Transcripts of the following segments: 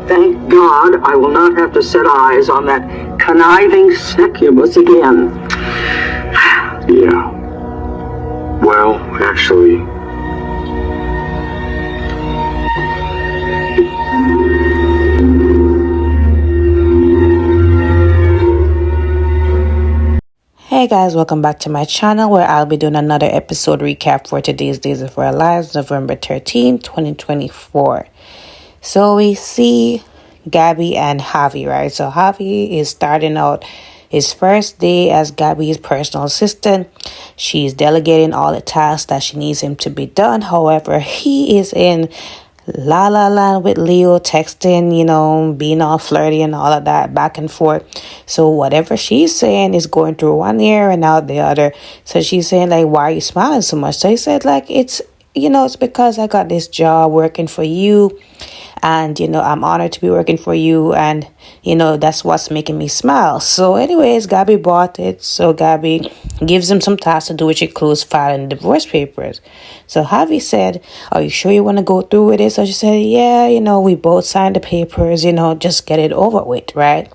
Thank God I will not have to set eyes on that conniving succubus again. Yeah. Well, actually... Hey guys, welcome back to my channel where I'll be doing another episode recap for today's Days of Our Lives, November 13th, 2024. So we see Gabby and Javi, right? So Javi is starting out his first day as Gabby's personal assistant. She's delegating all the tasks that she needs him to be done. However, he is in La La Land with Leo, texting, being all flirty and all of that back and forth. So whatever she's saying is going through one ear and out the other. So she's saying, like, why are you smiling so much? So he said, like, it's because I got this job working for you. And, I'm honored to be working for you. And, that's what's making me smile. So anyways, Gabby bought it. So Gabby gives him some tasks to do, which includes filing divorce papers. So Javi said, are you sure you want to go through with it? So she said, yeah, we both signed the papers, just get it over with, right?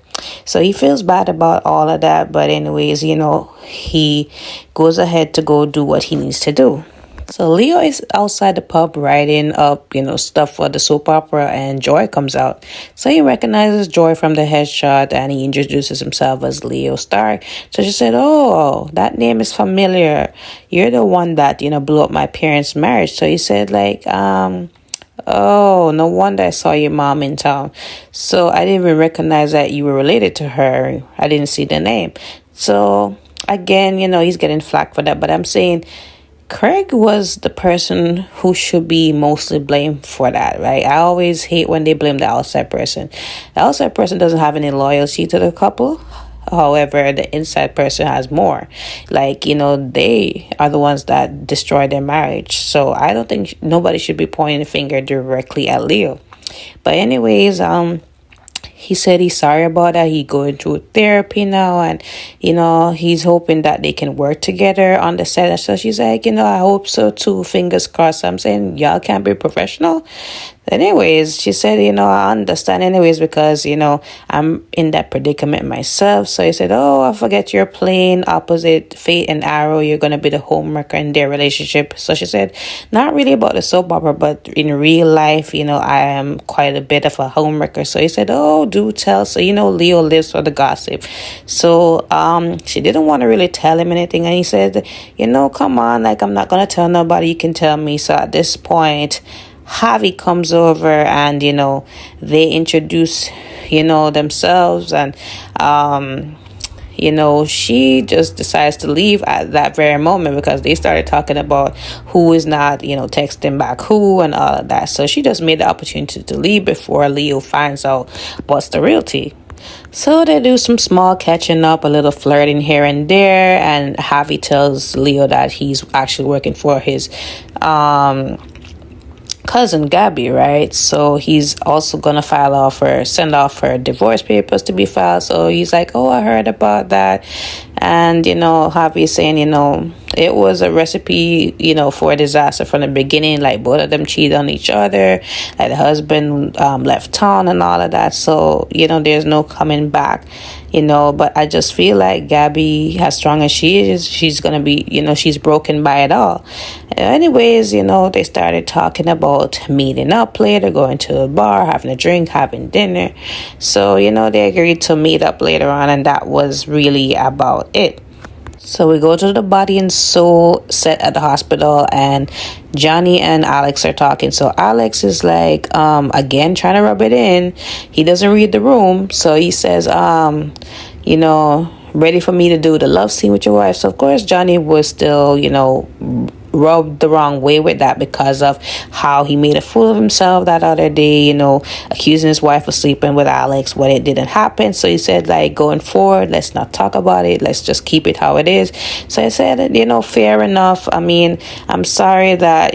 So he feels bad about all of that. But anyways, he goes ahead to go do what he needs to do. So Leo is outside the pub writing up, stuff for the soap opera, and Joy comes out. So he recognizes Joy from the headshot and he introduces himself as Leo Stark. So she said, oh, that name is familiar. You're the one that, blew up my parents' marriage. So he said, like, oh, no wonder I saw your mom in town. So I didn't even recognize that you were related to her. I didn't see the name. So again, he's getting flack for that. But I'm saying Craig was the person who should be mostly blamed for that, right? I always hate when they blame the outside person. The outside person doesn't have any loyalty to the couple. However, the inside person has more. Like, they are the ones that destroyed their marriage. So I don't think nobody should be pointing a finger directly at Leo. But anyways, he said he's sorry about that. He's going through therapy now, and he's hoping that they can work together on the set. So she's like, I hope so too. Fingers crossed. I'm saying y'all can't be professional. Anyways, she said, I understand anyways because, I'm in that predicament myself. So he said, oh, I forget you're playing opposite Fate and Arrow. You're going to be the homewrecker in their relationship. So she said, not really about the soap opera, but in real life, I am quite a bit of a homewrecker. So he said, oh, do tell. So, Leo lives for the gossip. So she didn't want to really tell him anything. And he said, come on, like, I'm not going to tell nobody. You can tell me. So at this point, Javi comes over and, they introduce, themselves and, she just decides to leave at that very moment because they started talking about who is not, texting back who and all of that. So she just made the opportunity to leave before Leo finds out what's the real tea. So they do some small catching up, a little flirting here and there. And Javi tells Leo that he's actually working for his, cousin Gabby, right? So he's also gonna send off her divorce papers to be filed. So he's like, oh, I heard about that. And Javi's saying, it was a recipe, for a disaster from the beginning. Like both of them cheated on each other. Like the husband left town and all of that. So there's no coming back. But I just feel like Gabby, as strong as she is, she's gonna be, she's broken by it all. Anyways, they started talking about meeting up later, going to a bar, having a drink, having dinner. So they agreed to meet up later on, and that was really about it. So we go to the body and soul set at the hospital, and Johnny and Alex are talking. So Alex is like, again, trying to rub it in. He doesn't read the room. So he says, ready for me to do the love scene with your wife. So of course, Johnny was still, rubbed the wrong way with that because of how he made a fool of himself that other day, accusing his wife of sleeping with Alex when it didn't happen. So he said, like, going forward, let's not talk about it. Let's just keep it how it is. So I said, fair enough. I mean, I'm sorry that,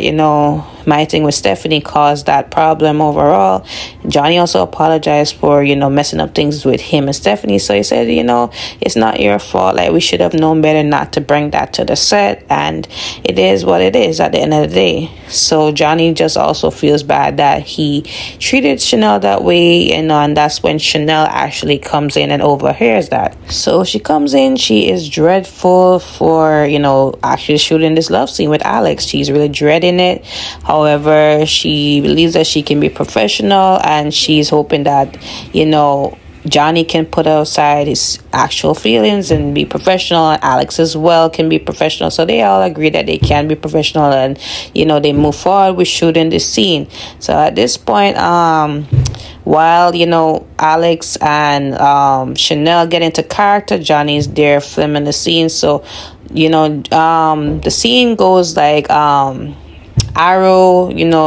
my thing with Stephanie caused that problem overall. Johnny also apologized for, messing up things with him and Stephanie. So he said, it's not your fault. Like, we should have known better not to bring that to the set. And it is what it is at the end of the day. So Johnny just also feels bad that he treated Chanel that way, and that's when Chanel actually comes in and overhears that. So she comes in, she is dreadful for, actually shooting this love scene with Alex. She's really dreading it. However, she believes that she can be professional, and she's hoping that, Johnny can put aside his actual feelings and be professional, and Alex as well can be professional. So they all agree that they can be professional, and they move forward with shooting this scene. So at this point, while Alex and Chanel get into character, Johnny's there filming the scene. So the scene goes like Arrow,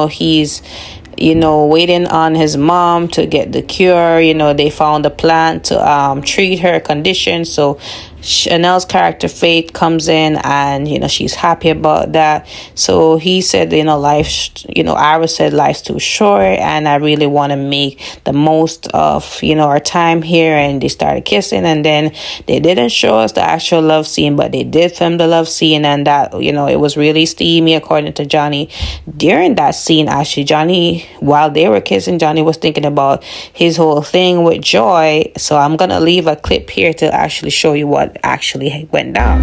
he's waiting on his mom to get the cure. They found a plan to treat her condition. So Chanel's character Faith comes in, and she's happy about that. So he said, Ira said life's too short, and I really want to make the most of our time here. And they started kissing, and then they didn't show us the actual love scene, but they did film the love scene, and that it was really steamy according to Johnny. During that scene, actually, Johnny, while they were kissing, Johnny was thinking about his whole thing with Joy. So I'm gonna leave a clip here to actually show you what actually went down.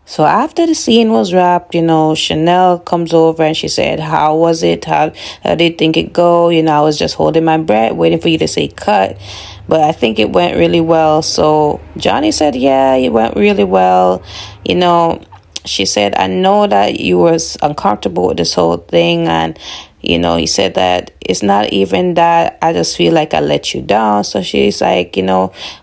So after the scene was wrapped, Chanel comes over and she said, how was it? How did you think it go? I was just holding my breath, waiting for you to say cut. But I think it went really well. So Johnny said, yeah, it went really well. She said, I know that you was uncomfortable with this whole thing. And, he said that it's not even that. I just feel like I let you down. So she's like,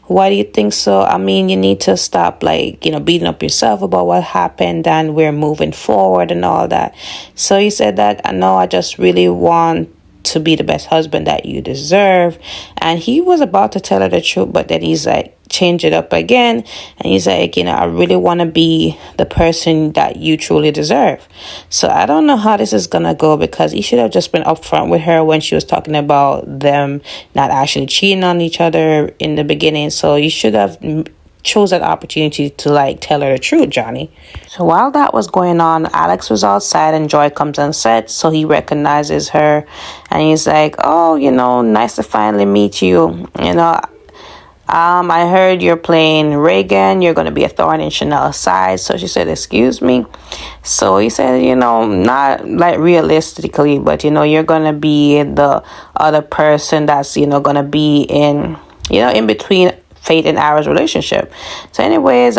why do you think so? I mean, you need to stop, beating up yourself about what happened, and we're moving forward and all that. So he said that, I know, I just really want to be the best husband that you deserve. And he was about to tell her the truth, but then he's like, change it up again, and he's like, I really want to be the person that you truly deserve. So I don't know how this is gonna go, because he should have just been upfront with her when she was talking about them not actually cheating on each other in the beginning. So you should have chose that opportunity to tell her the truth, Johnny. So while that was going on, Alex was outside and Joy comes on set. So he recognizes her, and he's like, oh, nice to finally meet you. I heard you're playing Reagan. You're going to be a thorn in Chanel's side. So she said, excuse me. So he said, not realistically, but, you're going to be the other person that's, going to be in between Faith and Ara's relationship. So anyways,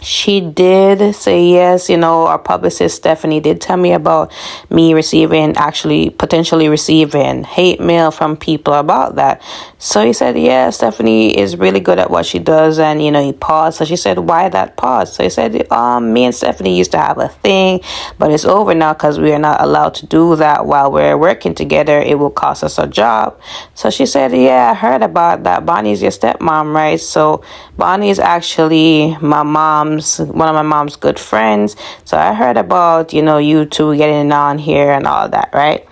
she did say yes. Our publicist Stephanie did tell me about me potentially receiving hate mail from people about that. So he said, yeah, Stephanie is really good at what she does. And, he paused. So she said, why that pause? So he said, me and Stephanie used to have a thing, but it's over now because we are not allowed to do that while we're working together. It will cost us a job. So she said, yeah, I heard about that. Bonnie's your stepmom, right? So Bonnie is actually one of my mom's good friends. So I heard about, you two getting on here and all that, right?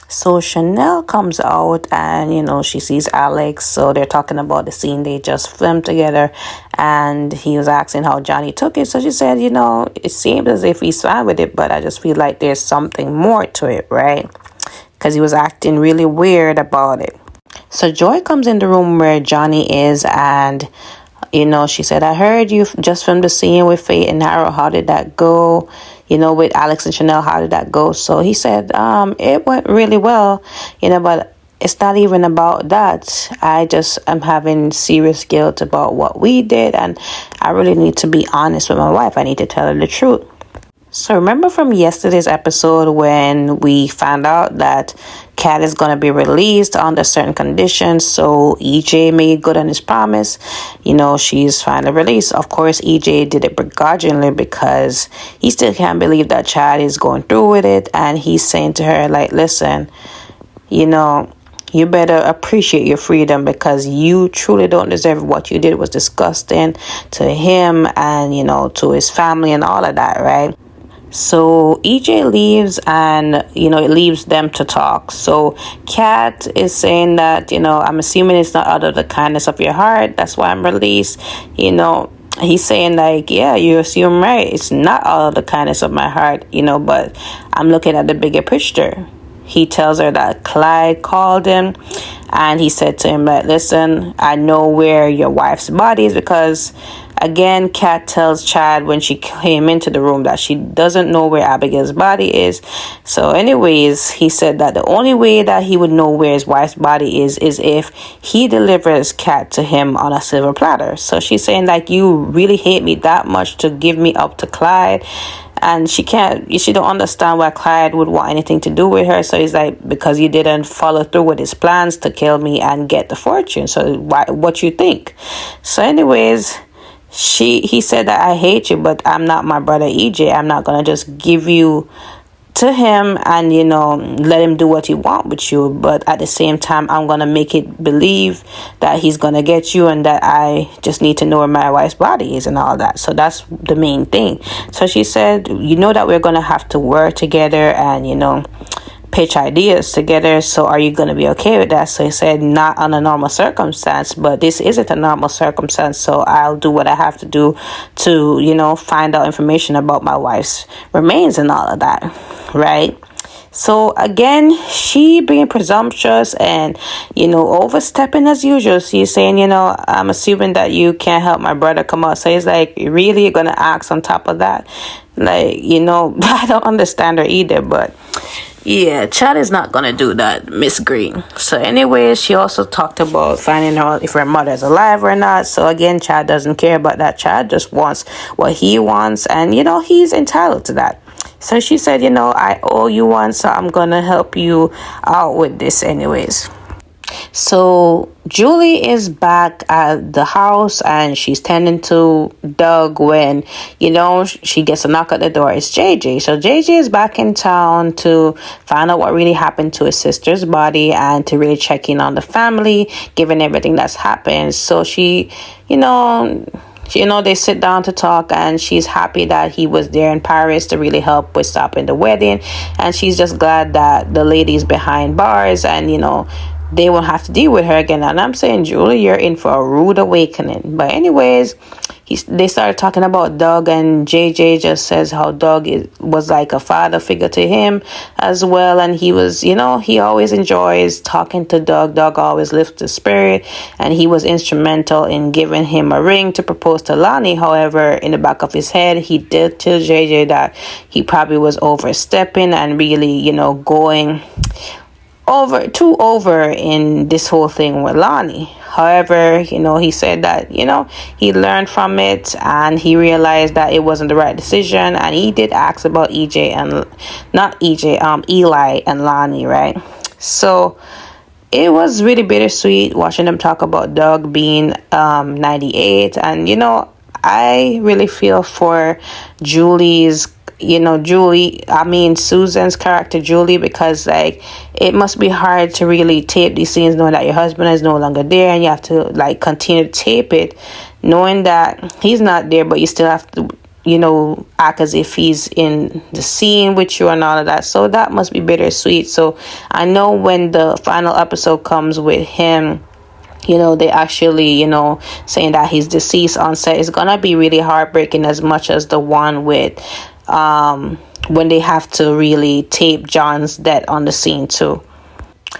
So Chanel comes out and, she sees Alex. So they're talking about the scene they just filmed together. And he was asking how Johnny took it. So she said, it seems as if he's fine with it, but I just feel like there's something more to it, right? Because he was acting really weird about it. So Joy comes in the room where Johnny is, and she said, I heard you just filmed the scene with Faith and Arrow. How did that go? With Alex and Chanel, how did that go? So he said, it went really well, but it's not even about that. I just am having serious guilt about what we did, and I really need to be honest with my wife. I need to tell her the truth. So remember from yesterday's episode when we found out that Kat is going to be released under certain conditions. So EJ made good on his promise. She's finally released. Of course, EJ did it begrudgingly because he still can't believe that Chad is going through with it. And he's saying to her, like, listen, you better appreciate your freedom because you truly don't deserve what you did was disgusting to him and, to his family and all of that, right? So EJ leaves and, it leaves them to talk. So Kat is saying that, I'm assuming it's not out of the kindness of your heart. That's why I'm released. He's saying like, yeah, you assume right. It's not out of the kindness of my heart, but I'm looking at the bigger picture. He tells her that Clyde called him and he said to him like, listen, I know where your wife's body is because again, Kat tells Chad when she came into the room that she doesn't know where Abigail's body is. So anyways, he said that the only way that he would know where his wife's body is if he delivers Kat to him on a silver platter. So she's saying like, you really hate me that much to give me up to Clyde. And she don't understand why Clyde would want anything to do with her. So he's like, because you didn't follow through with his plans to kill me and get the fortune. So what you think? So anyways, he said that I hate you, but I'm not my brother EJ. I'm not going to just give you to him and, let him do what he want with you. But at the same time, I'm going to make it believe that he's going to get you and that I just need to know where my wife's body is and all that. So that's the main thing. So she said, that we're going to have to work together and, pitch ideas together. So are you going to be okay with that? So he said, not on a normal circumstance, but this isn't a normal circumstance. So I'll do what I have to do to, find out information about my wife's remains and all of that. Right. So again, she being presumptuous and, overstepping as usual. She's saying, I'm assuming that you can't help my brother come out. So he's like, really, you're going to ask on top of that? Like, I don't understand her either, but yeah, Chad is not going to do that, Miss Green. So anyway, she also talked about finding out if her mother's alive or not. So again, Chad doesn't care about that. Chad just wants what he wants. And, he's entitled to that. So she said, I owe you one, so I'm going to help you out with this anyways. So Julie is back at the house and she's tending to Doug when, she gets a knock at the door. It's JJ. So JJ is back in town to find out what really happened to his sister's body and to really check in on the family, given everything that's happened. So she, they sit down to talk and she's happy that he was there in Paris to really help with stopping the wedding. And she's just glad that the lady's behind bars and, they won't have to deal with her again. And I'm saying, Julie, you're in for a rude awakening. But anyways, they started talking about Doug and JJ just says how Doug was like a father figure to him as well. And he was, he always enjoys talking to Doug. Doug always lifts the spirit. And he was instrumental in giving him a ring to propose to Lonnie. However, in the back of his head, he did tell JJ that he probably was overstepping and really, going over in this whole thing with Lonnie. However, he said that, he learned from it and he realized that it wasn't the right decision. And he did ask about Eli and Lonnie, right? So it was really bittersweet watching them talk about Doug being 98. And, I really feel for Susan's character, Julie, because like it must be hard to really tape these scenes knowing that your husband is no longer there and you have to like continue to tape it knowing that he's not there, but you still have to act as if he's in the scene with you and all of that. So that must be bittersweet. So I know when the final episode comes with him, they actually, saying that he's deceased on set, is gonna be really heartbreaking as much as the one with when they have to really tape John's death on the scene too.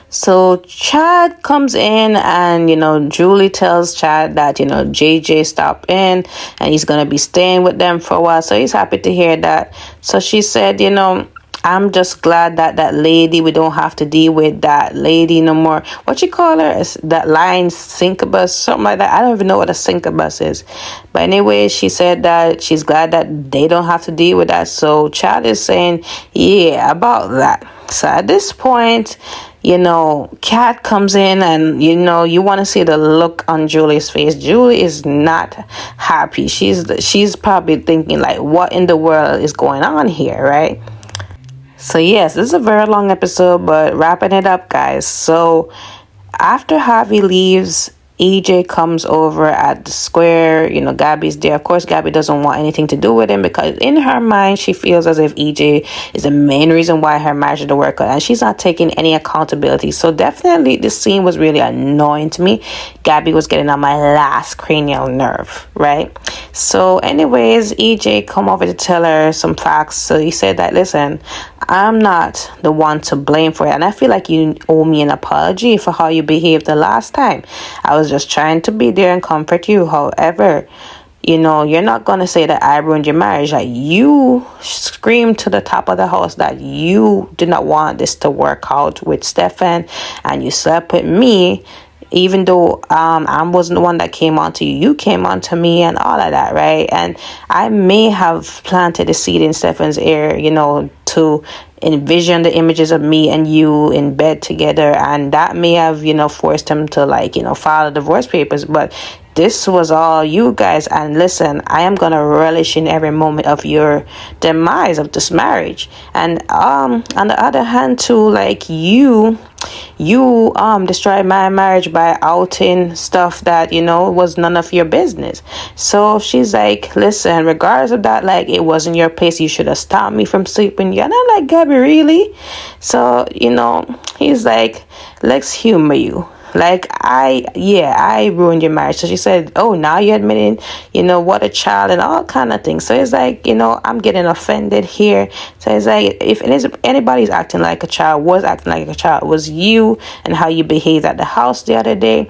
So Chad comes in and, Julie tells Chad that, JJ stopped in and he's going to be staying with them for a while. So he's happy to hear that. So she said, I'm just glad that that lady, we don't have to deal with that lady no more. What you call her? Is that line Syncubus, something like that? I don't even know what a Syncubus is. But anyway, she said that she's glad that they don't have to deal with that. So Chad is saying, yeah, about that. So at this point, you know, Kat comes in and, you know, you want to see the look on Julie's face. Julie is not happy. She's probably thinking like, what in the world is going on here, right? So yes, this is a very long episode, but wrapping it up, guys. So after Harvey leaves, EJ comes over at the square. You know, Gabby's there. Of course, Gabby doesn't want anything to do with him because in her mind, she feels as if EJ is the main reason why her marriage didn't work out, and she's not taking any accountability. So definitely, this scene was really annoying to me. Gabby was getting on my last cranial nerve, right? So anyways, EJ come over to tell her some facts. So he said that, listen, I'm not the one to blame for it, and I feel like you owe me an apology for how you behaved the last time. I was just trying to be there and comfort you. However, you know, you're not going to say that I ruined your marriage. Like, you screamed to the top of the house that you did not want this to work out with Stefan, and you slept with me. Even though I wasn't the one that came on to you, you came on to me and all of that, right? And I may have planted a seed in Stefan's ear, you know, to envision the images of me and you in bed together, and that may have, you know, forced him to, like, you know, file the divorce papers. But this was all you guys, and listen, I am gonna relish in every moment of your demise of this marriage. And on the other hand too, like, you destroyed my marriage by outing stuff that, you know, was none of your business. So she's like, listen, regardless of that, like, it wasn't your place. You should have stopped me from sleeping. And I'm like, Gabby, really? So, you know, he's like, let's humor you. Like, I ruined your marriage. So she said, oh, now you're admitting, you know, what a child and all kind of things. So it's like, you know, I'm getting offended here. So it's like, if anybody's acting like a child, was acting like a child, was you and how you behaved at the house the other day.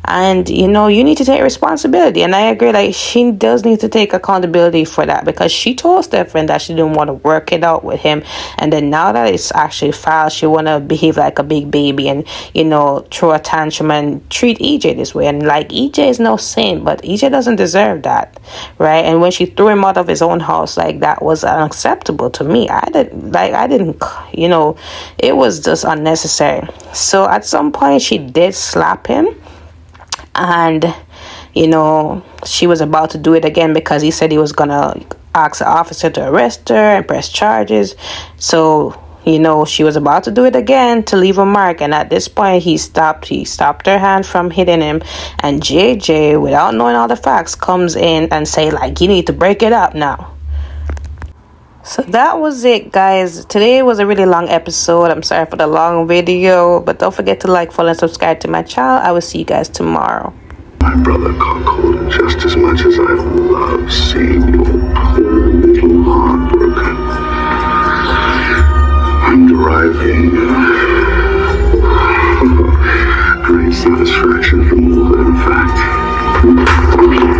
And, you know, you need to take responsibility. And I agree, like, she does need to take accountability for that, because she told Stefan that she didn't want to work it out with him. And then now that it's actually filed, she want to behave like a big baby and, you know, throw a tantrum and treat EJ this way. And, like, EJ is no saint, but EJ doesn't deserve that, right? And when she threw him out of his own house, like, that was unacceptable to me. I didn't, you know, it was just unnecessary. So at some point, she did slap him. And, you know, she was about to do it again because he said he was going to ask the officer to arrest her and press charges. So, you know, she was about to do it again to leave a mark. And at this point, he stopped her hand from hitting him. And JJ, without knowing all the facts, comes in and say, like, you need to break it up now. So that was it, guys. Today was a really long episode. I'm sorry for the long video, but don't forget to like, follow, and subscribe to my channel. I will see you guys tomorrow. My brother Cuckold, just as much as I love seeing your poor little heart broken, I'm deriving great satisfaction from all that, in fact.